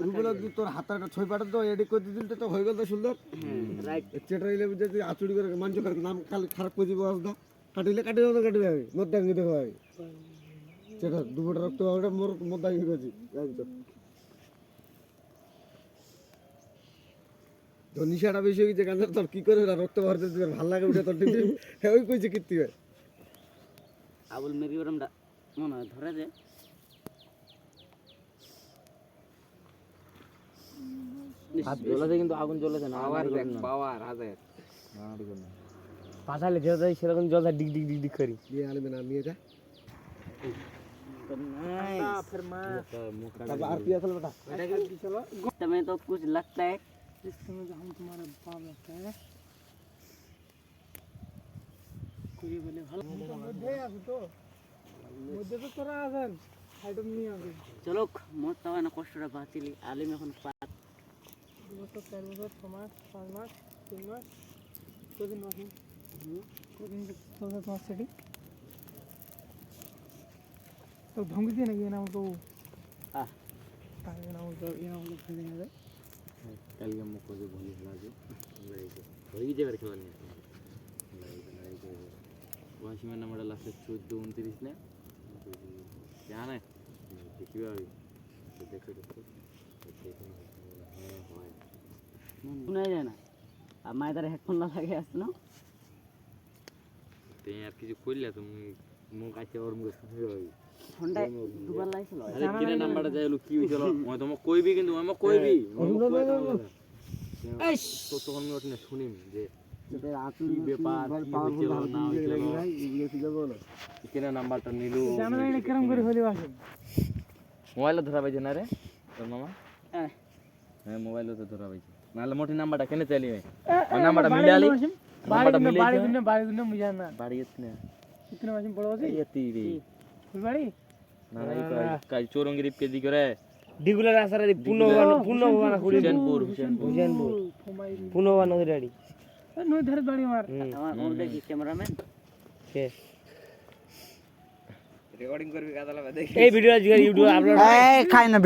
rubella যদি তোর হাতাটা ছয় পাটা তো এডিট করে দিল তো হয়ে গেল তো সুন্দর রাইট চেটা ইলে যদি আচুড়ি করে মানজ করে নাম খালি খারাপ করে দিব আসদা কাটিলে কাটিলে তো কাটবে আমি মদ্দা আমি দেখো আমি চেটা দুবটা রক্ত ওটা মোর মদ্দা আমি গেছি তো নিশাটা বেশি হয়ে গেছে কারণ তোর কি করে রক্ত ভরতে দিবে ভালো লাগে উঠে তোর টিভি ওই কইছে কীর্তি হয় আবুল মেরি ওরমটা মনে হয় ধরে দে হাত জ্বলাতে কিন্তু আগুন জ্বলেছে না পাওয়ার দেখ পাওয়ার হাজার পাছালে যে যায় সেরকম জ্বলতে ডিগ ডিগ ডিগ ডিগ করি দিয়ে আলবে না নিয়ে যা फिर माँ तब आर पिया चलो बेटा तुम्हें तो कुछ लगता है इस समय जो हम तुम्हारा बाप लगता है कोई बोले ভালো মধ্যে আছে তো মধ্যে তো তোরা আছেন আইটেম নিয়ে আসবে চলো মোট তাও না কষ্টটা বাঁচিলি আলিম এখন 2 বছর 4 বছর 6 মাস 5 মাস 3 মাস কদিন আছে কদিন চলছে তোমার সেটি তো ভঙ্গি দিয়ে নাকি না তো তাই না তো ইয়া হলো ফেলে যাবে কালকে মুখ করে বলি লাগে হয়ে যাবে খেলা নিয়ে ওয়াশিমের নাম্বারটা লাস্টে 14 29 না জানে দেখিবা আমি দেখো শোনাই যায় না আর মায়ের দ্বারা হেডফোন না লাগে আসছে না তুই আর কিছু কইলা তুমি মুখ আছে ওর মুখে শুনে যাবে ঠান্ডায় দুবার লাইছিল আরে কিনে নাম্বারটা যাইলো কি হইছিল মই তোমাকে কইবি কিন্তু আমি কইবি এই তো তখন আমি ওটা শুনিম যে তোর আচুড়ি ব্যাপার পাওয়ারফুল না হইছিল ভাই এগুলো কি যাবো না কিনে নাম্বারটা নিলু জানা না কেরম করে হলি আসে মোবাইল ধরা পাইছে না রে তোর মামা হ্যাঁ হ্যাঁ মোবাইল তো ধরা পাইছে নালে মোটি নাম্বারটা কেনে চালি ভাই ওই নাম্বারটা মিলালি নাম্বারটা মিলালি বাড়ি দিনে মুজা না বাড়ি এতনে কিতনে মাসে বড় আছে এতি রে ওই বাড়ি না না কাই চোরঙ্গিরি কে দি করে ডিগুলার আসারে পুনঃ হুসেনপুর পুনঃ নদী ডাড়ি নই ধারে বাড়ি আমার আমার ওর দেখি ক্যামেরাম্যান কে রেকর্ডিং করবি কাদালা দেখি এই ভিডিও আজকে ইউটিউবে আপলোড খাই না